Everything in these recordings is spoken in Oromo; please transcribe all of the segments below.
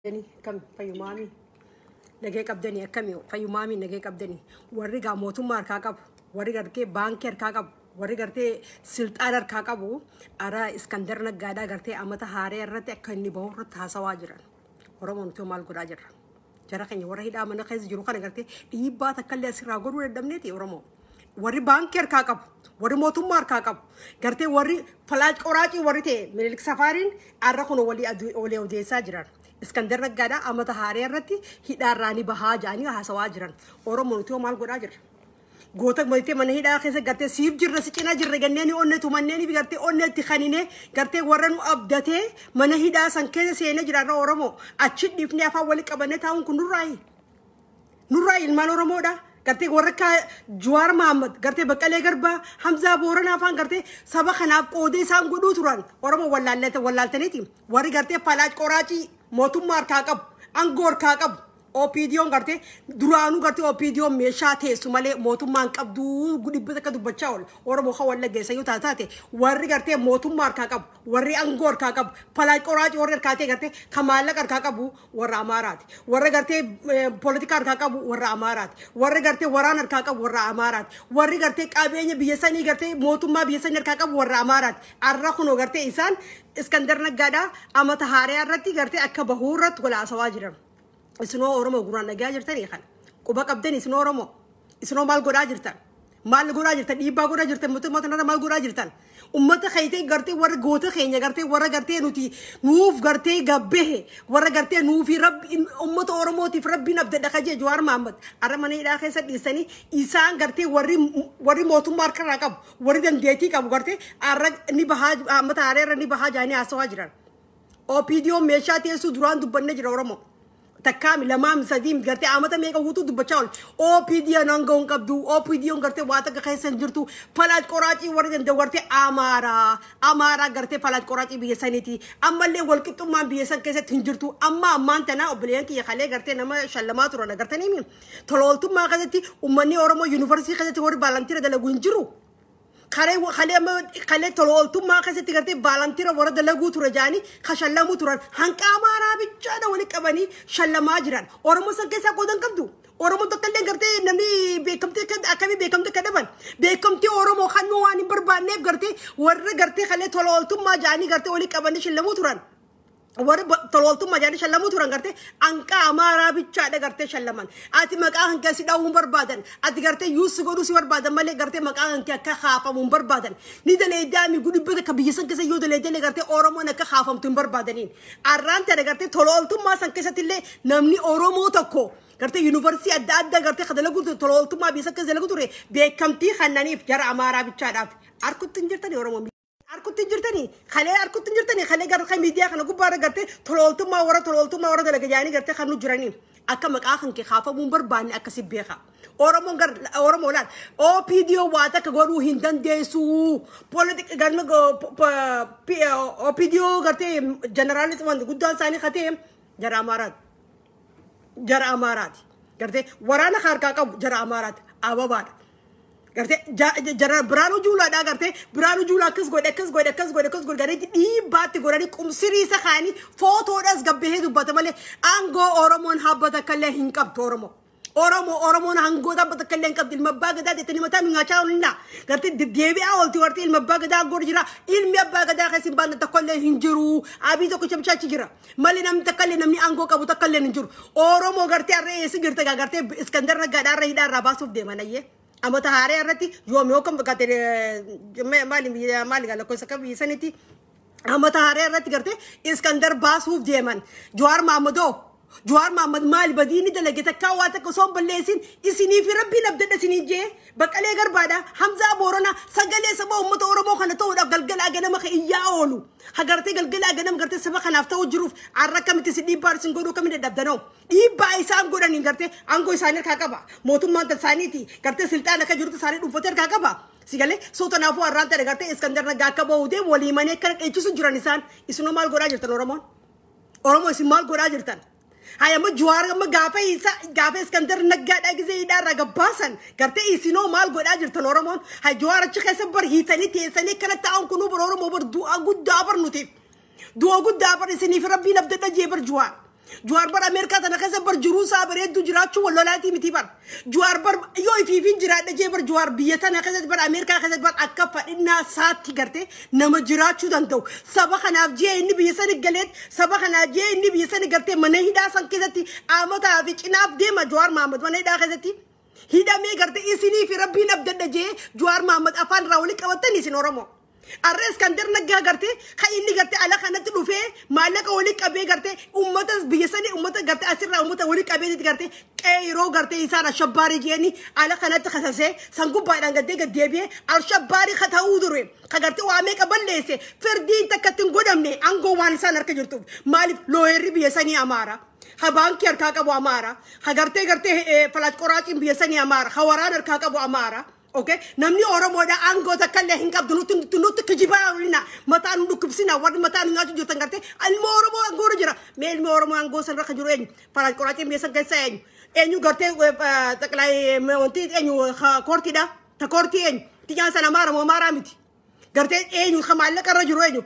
يعني كم فيومامي نجيك أبدني كم فيومامي نجيك أبدني ورجع موتو مار كاكب ورجع كي بانكر كاكب ورجع كي سلط أرر كاكبو أرا إسكندر نجادا قرتي أمتا هاري رت كني بهور تاسواجران ورمون تو مال قراجر جرا خني ورا هدا من خيز جرو خن قرتي يبا تكلي سرا غرو دمنتي ورمو وري بانكر كاكب وري موتو مار كاكب قرتي وري فلاج قراجي وري تي ملك سفارين أرا خنو ولي وديسا جران إسكندر نجادا أمتا هاري رتي هدا راني بهاجاني هاسواجران ورمون تو مال قراجر गोतक मरते मन ही डाके से करते सीप जिर रस चिना जिर गन्ने नि ओन्ने तुमन्ने नि करते ओन्ने तिखानी ने करते वरन अब दते मन ही डा संके से ने जिरा ओरमो अच्छी डिफने अफा वली कबने था उनको नुराई इल्मान ओरमो डा करते वरका जुआर मोहम्मद करते बकले गरबा हमजा बोरन अफा करते सब खनाब कोदे सांग गुडू तुरन ओरमो वल्लालते नहीं थी वरी करते पलाज कोराची मोतुम मार खाकब अंगोर खाकब ओपीडियों करते दुरानू करते ओपीडियों मेशा थे सुमले मोतुम मांग कब दू गुड़ी बता कदू बच्चा और मोखा वाला गैसा यूँ था थे वर्री करते मोतुम मार खाकब वर्री अंगोर खाकब फलाज कोराज और खाते करते खमाला कर खाकबू वर्रा अमारात वर्रे करते पॉलिटिकार खाकबू वर्रा अमारात वर्रे करते वरानर खाकब वर्रा अमारात वर्री करते काबेन्य बियसा नहीं करते मोतुम मा बियसा नहीं खाकब वर्रा अमारात अर्रा खुनो करते इंसान इस्कंदर नगाड़ा अमत हारे अर्रती करते अक्का बहुरत वला सवाजिरम इसनो ओरमो गुरान Naga jirtan yakan kuba qabdan isno oromo isno mal gora jirtan iba gora jirtan mutumata mal gora jirtan ummata khayte garte war goota khenya garte war garte nuti nuuf garte gabbe war garte nuufi rabb ummata oromo ti rabbi nabda dakhaje jawar muhammad aramani ila khaysa disani isan garte wari motum mar karakab wari dan deti kab garte arag ni bahaj mata are ni bahaj ani aswajiran opidio mesha te su duran dubanne jira oromo تكامل لمام سديم قرتي عامة ميكا وتو دبتشاول أو بيديا نانغون كابدو أو بيديا قرتي واتك خيسن جرتو فلاج كوراتي وردن دورتي أمارا قرتي فلاج كوراتي بيسانيتي أما اللي والكتو ما بيسان كيسة تنجرتو أما أنتنا أبليان كي يخلي قرتي نما شلمات ورانا قرتي نيمين تلولتو ما قدتي أماني أورمو يونيفرسي قدتي وري بالانتيرا دلقوين جرو خلي تلولتو ما قدتي قرتي بالانتيرا ورد دلقو ترجاني خشلمو تران هنك أمارا بيجانا ولك أباني شلما جران أورمو سنكيسا قودن كبدو أورمو تكلم قرتي نمي بيكمتي كد أكمي بيكمتي كدبن بيكمتي أورمو خنو واني بربان نيب قرتي ور قرتي خلي تلولتو ما جاني قرتي ولك أباني شلمو تران वर तलोल तुम मजाने शल्लमु तुरंग करते अंका हमारा भी चाटे करते शल्लमन आती मकान अंका सिदा उम्बर बादन आती करते यूस गोरु सिवर बादन मले करते मकान अंका का खापम उम्बर बादन निदले इदामी गुडी बद कबियसन कैसे युदले दले करते ओरोमो न का खापम तुम्बर बादनीन आराम तेरे करते तलोल तुम मा संके सतिले नमनी ओरोमो तको करते यूनिवर्सिटी अद्दा करते खदले गुड तलोल तुम मा बिसक कैसे लगु तुरे बेकमती खन्नानी जरा हमारा भी चाटा आरकुत तिंजरता नहीं ओरोमो أركض تجرتني خلي قرر خي ميديا خنا كبار قرتي تلولتو ما ورا دلك جاني قرتي خنو جرانين أكمل آخن كي خافة مبرباني أكسب بيخا أورمو لان أو فيديو واتا كغورو هندن ديسو بوليتيك قرنا أو فيديو قرتي جنراليس وان قدام ساني ختيم جرا أمارات قرتي ورانا خاركا جرا أمارات أبابات करते जरा ब्रानो जूला डा करते ब्रानो जूला कस गोडे करे दी बात गोरानी कुमसिरी से खानी फोटोस गब्बे है दुबत मले अंगो ओरोमोन हाबत कल्ले हिंकब ओरोमोन अंगो दा बत कल्ले हिंकब दिल मब्बागदा देतनी मता मिंगाचा उन्ना करते देवी आवलती वरती इल मब्बागदा गोरजिरा इल मब्बागदा खसिन बांद तकल्ले हिंजरू अभी तो कुछ बचा जिरा मले नम तकल्ले नमनी अंगो का तकल्ले हिंजरू ओरोमो करते अरे ऐसे गिरते करते इस्कंदर न गडा रहीदा रबासुफ दे मनाये أما تهاري أرتي يوم يوكم بكاتر مالي قال كويس كم يسنيتي أما تهاري أرتي كرتي إسكندر باسوف ديمان جوار محمد مال بديني دلقي تكاواتك وصوم بالليسين إسيني في ربي نبدأ سيني جي بكالي غربادا حمزة بورنا سجلي سبا أمة أورمو خنا تورا قلقل أجنم أخي إياولو هقرتي قلقل أجنم قرتي سبا خنا فتو جروف عركة متسدي بارسين قولو كم ندبدنو إيبا إسان قولاني قرتي أنكو إسانير كاكبا موتو ما تسانيتي قرتي سلطان كجروت سانير وفتر كاكبا سيقالي صوتا نافو أران ترى قرتي إسكندر نقاكبا ودي ولي ماني كرك إيشو سجران إسان إسنو مال قرا جرتن أورمو إسن مال قرا جرتن هاي أما جوار أما قافة إسكندر نقاد أجزاء إدارة قباسن كرتي إسينو مال قد أجر تنورمون هاي جوار أشخاص سبر هيتاني تيساني كانت تعاون كنو برورم وبر دو أقول دابر نتيف دو أقول دابر إسني في ربي نبدأ نجيبر جوار جوار بر أمريكا تناقص بر جروسا بريد دو جراتشو ولا لا تي متبر جوار بر يو في جرات نجى بر جوار بيتا ناقص بر أمريكا خذت بر أكفا إنها سات تجرته نما جراتشو دندو سبخنا بجي إني بيسان الجلد سبخنا بجي إني بيسان الجرته منه دا سانكذتي آمتا في إناب دي ما جوار محمد منه دا خذتي هيدا مي جرته إسني في ربي نبدأ نجى جوار محمد أفان راولك أوتني سنورمو الرئيس كان درنا جاكرتي خايني كرتي على خانة الوفاء مالك ولك أبي كرتي أمته بيسني أمته كرتي أسرع أمته ولك أبي كرتي كيرو كرتي إنسان شباري جاني على خانة خساسة سانكو بايران كرتي كديبي الشباري خطاو درين كرتي وامك بللسه فردين تكتن قدامني أنغو وانسان ركجرتو مالف لويري بيسني أمارا خبان كير كاكا بو أمارا خجرتي كرتي فلاج كوراتين بيسني أمارا خواران كاكا بو أمارا اوكي نمني اورمو دا انغو تكله هنكاب دنوت كجيبا ولنا متان نكبسنا ود متان ناتو جوتنغرتي المورمو انغو رجرا ميل مورمو انغو سن رخ جورو اني فلا كوراتي ميسن كسين انيو غرتي تكلاي مونتي انيو كورتي دا تكورتي اني تيان سنا مارمو مارامتي غرتي انيو خمالك رجرو اني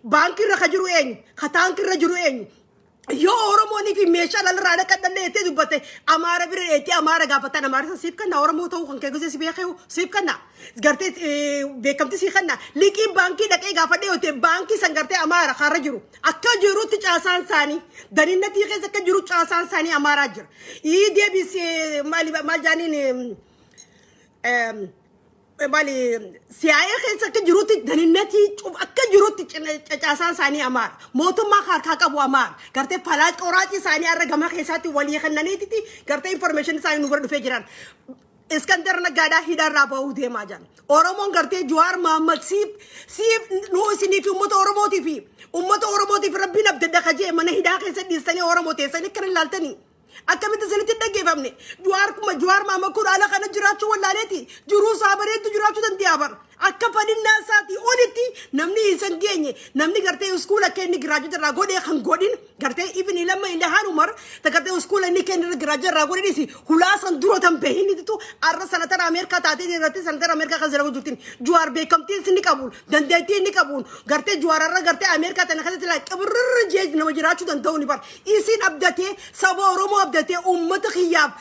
بانكي رخ جورو اني خطانكي رجرو اني يو أورموني في ميشال الرادة كده اللي تدبته أمارة بريتي أمارة قافتنا أمارة سيب كنا أورمو تو خن كجوز سبيخه سيب كنا قرتي بكم تسي خنا لكن بانكي دك إيه قافته وتي بانكي سنقرتي أمارة خارجرو أكجرو تجاسان ثاني دارين نتيجة سكجرو تجاسان ثاني أمارة جر يدي بيس مال جانين بالي سيايا خيسا كجروتي دنينتي أكجروتي تجاسان ثاني أمار موتو ما خاركا أبو أمار كرتي فلاج أوراتي ثاني أرجع خيساتي ولي خناني تي كرتي information ثاني نقول فجران اسكندر نجادا هيدا رابا ودي ماجان أورمون كرتي جوار محمد سيب نو سني في أمة أورموتي في أمة أورموتي في ربنا بدنا خجيه من هيدا خيسا ديستاني أورموتي سني كرن لالتني أكمل تزلت الدقة فهمني جوار ما كور على خنا جراتشو ولا لاتي جروس عبرت جراتشو تنتي عبر أكفل الناس هاتي أولتي نمني إنسان جيني نمني كرتي سكولا كأني جراجة راغودي خنقودين كرتي إبني لما إلى هانومر تكرتي سكولا إني كأني جراجة راغودي نسي خلاص درو تنبهيني تتو أرى سنة أمريكا تاتي رتي سنة أمريكا خزروا جوتين جوار بيكم تيسني كابول دندتي إني كابول كرتي جوار أرى كرتي أمريكا تنخذت لا كبر جيج نمجراتشو تنتوني بار إيسين أبدتي سبوا رومو أبدتي أمة خياب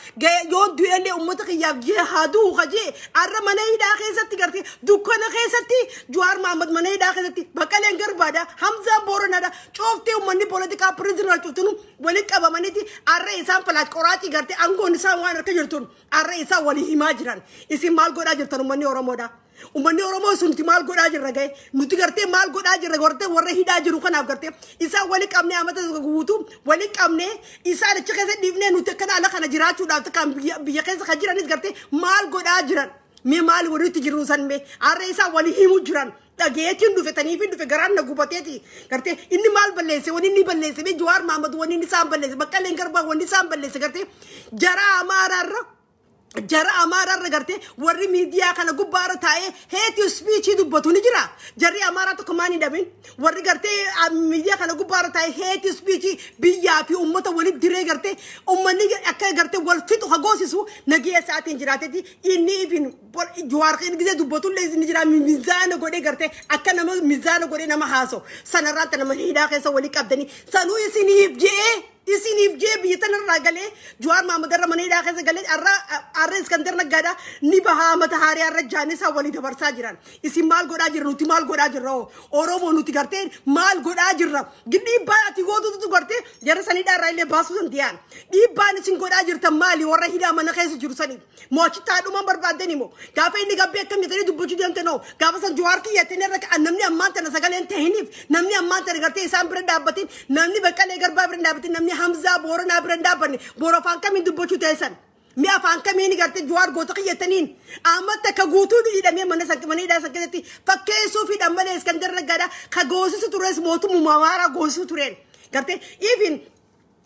يون دويلي أمة خياب جهادو خجي أرى مناي داخل كرتي كنا خيستي جوار محمد مني داخلتي بكالين غربادا حمزة بورنادا شوفتي ومني بوليتيكا بريزنال شفتنو ولك أبا منيتي الرئيسان فلاج كوراتي غرتي أنغو نسان وانا كجرتون الرئيسان ولي هيماجران اسم مال غودا جرتون مني أورمودا ومني أورمو سنتي مال غودا جرغاي نتي غرتي مال غودا جرغورتي ورا هيدا جرو كنا غرتي إسا ولك أمني أمتا غوتو ولك أمني إسا لتشخص ديفني نتي كنا على خنا جراتشو دافتا كان بيخيس خجرانيس غرتي مال غودا جران مي مال وريتي جروسان مي الرئيسة ولي هي مجران تاجيتين دو فتاني في دو فكران نقوبتي كرتي إني مال بلسه وني بلسه بي جوار محمد وني نسام بلسه بكالين كربا وني سام بلسه كرتي جرا أمارة رجعتي وري ميديا كنا جبارة تاي هيتي سبيتشي دبتوني جرا جري أمارة تكماني دامين وري جرتي ميديا كنا جبارة تاي هيتي سبيتشي بيا في أمته ولي دري جرتي أمني أكا جرتي والفتو خجوسيسو نجيه ساعتين جراتي إني فين جوار خين كذا دبتون لازم نجرا ميزان قولي جرتي أكا نما ميزان قولي نما حاسو سنرات نما هيدا خيسا ولي كابدني سانو يسيني يبجي إسيني في جيب يتنر رجالي جوار ما مدر مني داخل زجالي أرى إسكندر نجدا نبها متهاري أرى جاني سوالي دبر ساجران إسي مال غراجر نوتي مال غراجر رو أورومو نوتي كرتين مال غراجر رو جدي با تيجو تو كرتين جرى سني دا رايله باسو سنتيان دي با نسين غراجر تمالي ورا هيدا من خيس جرساني موشي تادو ما بربادني مو كافي إني قبل كم يتري دبوجي دي أنتنو كافي سن جوار كي يتني رك نمني أمان تنا سجالي أنتهينيف نمني أمان تنا كرتين سام برد دابتين نمني بكالي غربا برد دابتين نمني حمزة بورنا برندا بني بورا فانكا من دبوشو تيسن ميا فانكا ميني قرتي جوار غوتقي يتنين أما تكغوتو دي دمي من سك مني دا سكتي فكيسو في دمبل اسكندر نغدا خغوسو ستورس موتو ممارا غوسو تورين قرتي even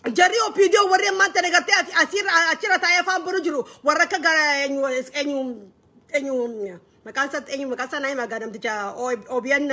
جري اوبيديو وري ما تني قرتي اسير تايا فام برجرو وركا غا انيو مكانسات ناي ما غادم تجا اوبيان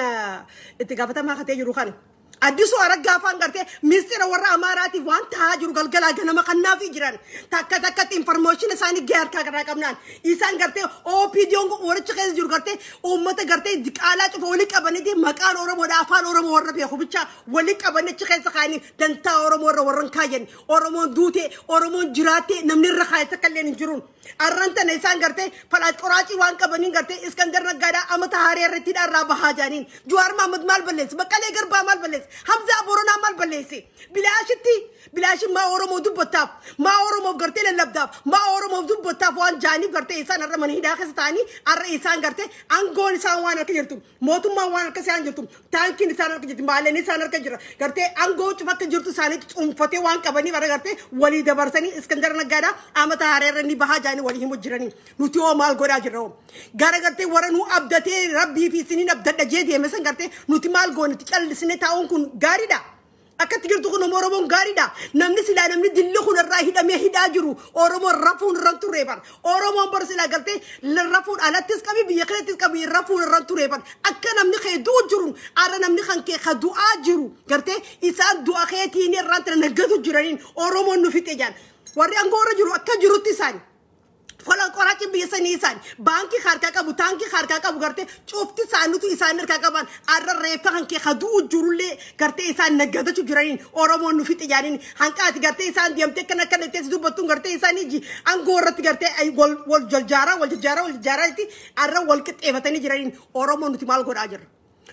اتغافتا ما خته يروخان Addisu araggaafaan gartee ministeera warra Amaaraatiif waan ta'aa jiru galgalaa ganama kannaa fi jiran takkatti information isaanii gaarkaa irraa qabnaan isaan gartee OPDOon walitti keessa jiru gartee uummata gartee diqaalaa cufa walitti qabanii maqaan Oromoodhaa afaan Oromoo warra beeku bicha walitti qabanii achi keessa kaanii dantaa Oromoo warra kaayan Oromoon duutee Oromoon jiraatee namni irra kaayee takka illee hin jiruun arrantana isaan gartee falaat qoraacii waan qabaniin gartee Iskandar Naggaadhaa amata haarii irratti dharraa bahaa jaaniin Jawaar Mahmud maal balleessi Baqqalee Garbaa maal balleessi Hamza Borona mal balleessi bilaashi ma Oromoo dubbattaaf ma Oromoo gartee lallabdaaf ma Oromoo dubbattaaf waan jaaniif gartee isaan arra mana hidhaa keessa ta'anii arra isaan gartee aangoon isaan waan harka jirtu mootummaan waan harka isaan jirtu taankiin isaan harka jirtu maaleen isaan harka jira gartee aangoo cufatte jirtu isaanii cuunfatee waan qabaniif arra gartee walii dabarsanii Iskandar Naggaadhaa amata haarii irra ni bahaa jaanii walii himu jiranii nuti oo maal godhaa jirra gara gartee warra nu abdatee rabbii fi isiniin abdadha jee deemesan gartee nuti maal gooniti callisne taa'uun kun gaariidha akkatti jirtu kun Oromoon gaariidha namni silaa namni dilli kun irraa hidhamee hidhaa jiru Oromoon rafuun irraan turee bar Oromoon bar silaa galtee rafuun alattis qabi biyya kanattis qabi rafuun irraan turee bar akka namni hedduu jiru ara namni kan kee du'aa jiru gartee isaan du'a keetiin irraan tana naggatu jiraniin Oromoon nu fixe jaan warri angoora jiru akka jirutti isaani falan qorachi biisanii isaan baankii harkaa qabu taankii harkaa qabu gartee cufti isaanutu isaan harkaa qaban arra reeffa kan kee du'u jirullee gartee isaan naggatachuu jiraniin Oromoon nu fixe jaaniin hanqaati gartee isaan deemtee akka netteessi dubbattuun gartee isaanii aangoo irratti gartee wal jaljaaraa itti arra wal qixxeeffatanii jiraniin Oromoon nuti maal godhaa jirra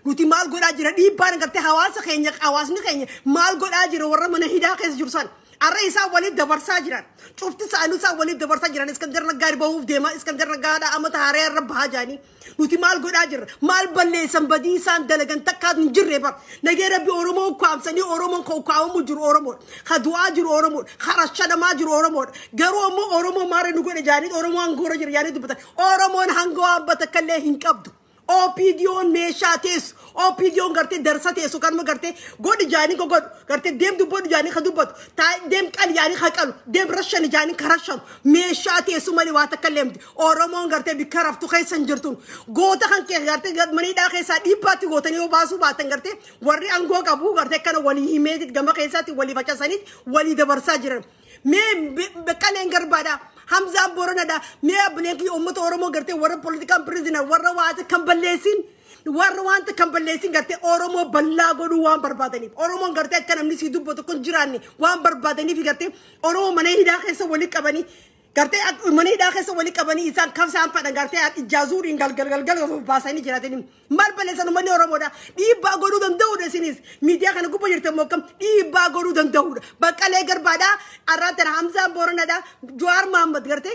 nuti maal godhaa jira dhiibbaan gartee hawaasni keenya maal godhaa jira warra mana hidhaa keessa jiru san arra isaa waliif dabarsaa jiran cufti isaanii isaa waliif dabarsaa jiran Iskandar Naggaadhaa bahuuf deema Iskandar Naggaadhaa amata haarii irra bahaa jaanii nuti maal godhaa jirra maal balleessan badii isaan dalagan takkaat hin jirre bar nagee rabbi Oromoo ukkaamsanii Oromoon kan ukkaamamu jiru Oromoo ka du'aa jiru Oromoo ka rashadamaa jiru Oromoo garuu ammoo Oromoo maara nu godhe jaanii Oromoo hangoora jira jaanii dubbatan Oromoon hangoo abbata kallee hin qabdu OPDOon meeshaa teessu OPDOon gartee darsa teessu kanuma gartee godhi jaanii ko godhu gartee deem dubbatu jaanii ka dubbatu deem qali jaanii ka qalu deem rashani jaanii ka rashanu meeshaa teessu malee waa takka leemti Oromoon gartee bikka raftu keessan jirtuun goota kan kee gartee maniidhaa keessaa dhiibbaatti gootanii yoo baasuu baatan gartee warri aangoo qabu gartee kana walii himeetit gama keessaatti walii facasaniit walii dabarsaa jiran mee Baqqaleen Garbaadhaa Hamza Borona da me ablenki ummat Oromo garte warra political prisoner warra waata kan balleesin warra waanta kan balleesin garte Oromo balla godu waan barbaadani Oromo garte akka namni si dubbatu kun jiraanni waan barbaadani fi garte Oromo mana hidhaa keessa wali qabani garte mana hidhaa keessa wali qabani isaan kabsaan fadhan garte ijaazuuriin galgal baasanii jiraatani mal balleessan ummanni Oromo da dhiibbaa goduu danda'u desinis miidiyaa kana gubba jirte mokkam dhiibbaa goduu danda'u Baqqalee Garbaadhaa arraatan Hamza Borona da Jawaar Mahmud garte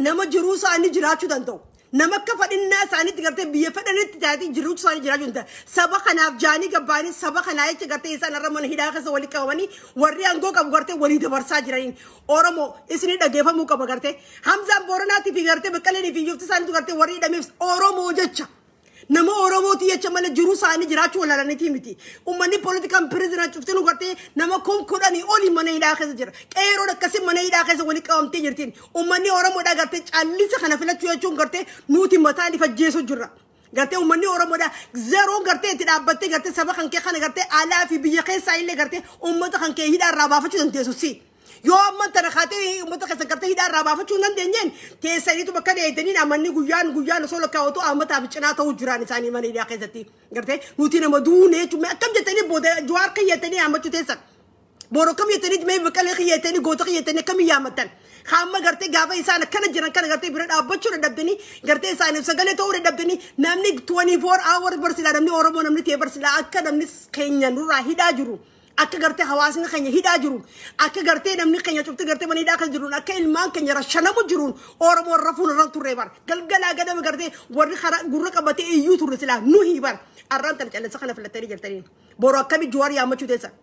nama jiruu isaanii jiraachuu danda'u nama akka fadhinnaa isaaniitti gartee biyya fedhanitti taatee jiruutu isaanii jiraachuu hin ta'e saba kanaaf jaanii gabbaanii saba kanaa jecha gartee isaan irra mana hidhaa keessa walii qabamanii warri aangoo qabu gartee walii dabarsaa jiraniin Oromoo isinii dhageeffamuu qaba gartee Hamzaan Boronaatii fi gartee Baqqaleenii fi Yufti isaaniitu gartee warri hidhameef Oromoo jecha nama Oromooti jecha malee jiruu isaanii jiraachuu walaalaniitii miti ummanni political prisoner cuftinu gartee nama kudhanii oli mana hidhaa keessa jira qeeroon akkasii mana hidhaa keessa walii qabamtee jirtiin ummanni Oromoodhaa gartee callisa kana filachuu jechuun gartee nuti mataan ifajjeessu jirra gartee ummanni Oromoodhaa zeroon gartee itti dhaabbattee gartee saba kan kee kana gartee alaa fi biyya keessaa illee gartee ummata kan kee hidhaa irraa baafachuu dandeessu si yoo amman tana kaatee ummata keessa gartee hidhaa irraa baafachuu hin dandeenyeen teessaniitu bakka dheedaniin amanni guyyaan osoo lakkaawwatu ammataaf cinaa ta'uu jiraan isaanii mana hidhaa keessatti gartee nuti nama duunee jechuun akkam jettanii booda Jawaar kiyyattanii hammachuu teessan booroo kam jettanii mee Baqqalee kiyyattanii goota kiyyattanii akkam yaamatan hamma gartee gaafa isaan akkana jiran kana gartee bira dhaabbachuu dadhabdanii gartee isaaniif sagalee ta'uu dadhabdanii namni 24 hours barsiilaa namni Oromoo namni ta'e barsiilaa akka namni keenya nurraa hidhaa jiru akka gartee hawaasni keenya hidhaa jiru akka gartee namni keenya cufti gartee mana hidhaa kan jiru akka ilmaan keenya rashanamu jiru Oromoo rafuun irraan turre bar galgalaa gadama gartee warri gurra qabatee iyyuu turre silaa nu hibar arraan tan callisa kana filattanii jirtanii booroo akkami Jawaar yaamachuu teessan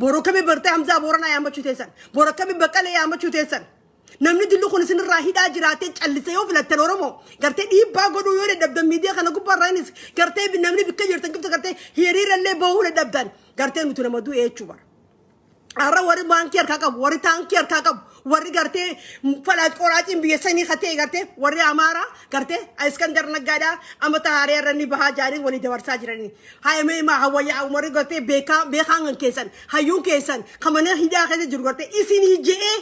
booroo akkami bartee Hamzaa Boronaa yaamachuu teessan booroo akkami Baqqalee yaamachuu teessan namni dillu kun isinirraa hidhaa jiraatee callise yoo filattan Oromoo gartee dhiibbaa godhuu yoo dadhabdan miidiyaa kana gubbaarraanis gartee namni bikka jirtan qibta gartee hiriirallee bahuu dadhabdan gartee nuti nama du'e jechuu bara Ara warri baankii harkaa qabu, warri taankii harkaa qabu, warri gartee falaat qoraatiin biyya sanii hatee gartee warri Amaaraa gartee Iskandar Naggaadhaa amata haarii irranii bahaa jaanii walii dabarsaa jiranii. Haayamee maa hawayyaa warri gartee beekaan keessan hayyuun keessan kamana hidhaa keessa jiru gartee isinii je'ee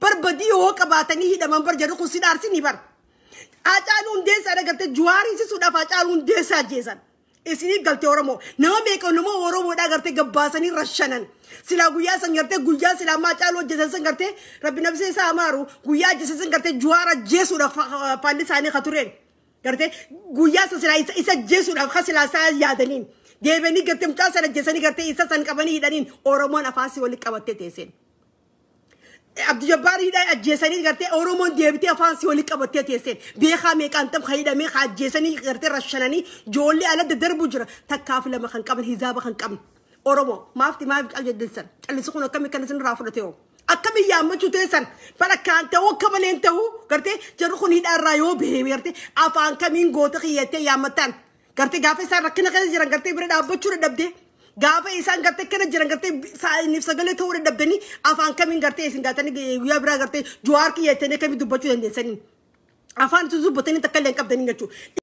barbadii yoo qabaatanii hidhaman bar jedhu kun si dhaarsini bar. Hacaaluu Hundeessaa gartee Juwaarii sisuudhaaf Hacaaluu Hundeessaa ajjeesan. Isini galtee Oromoo nama beekamu nama Oromoodhaa gartee gabbaasanii rashanan sila guyyaa san gartee guyyaa sila Hacaaluu ajjeesan gartee rabbi nabsee isaa amaaru guyyaa ajjeesan gartee Juwaara jeesuudhaaf faalli isaanii katureen gartee guyyaa san sila isa jeesuudhaaf kasila isaa yaadaniin deebanii gartee mucaa sana ajjeesanii gartee isa san qabanii hidhaniin Oromoon afaasii walitti qabattee teesseen. Abdi Jabbaar hidhaa ajjeesanii gartee Oromoon deebitee afaan si walitti qabattee teesseen beekaa meeqaan tam hidhamee ajjeesanii gartee rashananii joollee ala daddarbu jira takkaaf lama kan qaban hizaaba kan qaban Oromoo maaf qaljeddisan callisu kun akkami kan isin raafudhate yoo akkami yaammachuu teessan barakkaan ta'uu akka maleen ta'uu gartee jarri kun hidhaarraa yoo bahee gartee afaan kamiin goota xiyyattee yaammattaan gartee gaafa isaan rakkina keessa jiran gartee bira dhaabbachuu dadhabdee gaafa isaan gartee kana jiran gartee saayiniif sagalee ta'uu dadhabdanii afaan kamiin gartee isin gaatanii guyyaa biraa gartee Juwaar xiyyattanii kami dubbachuu dandeessanii afaan tu dubbatanii takka illee hin qabdanii jechuudha.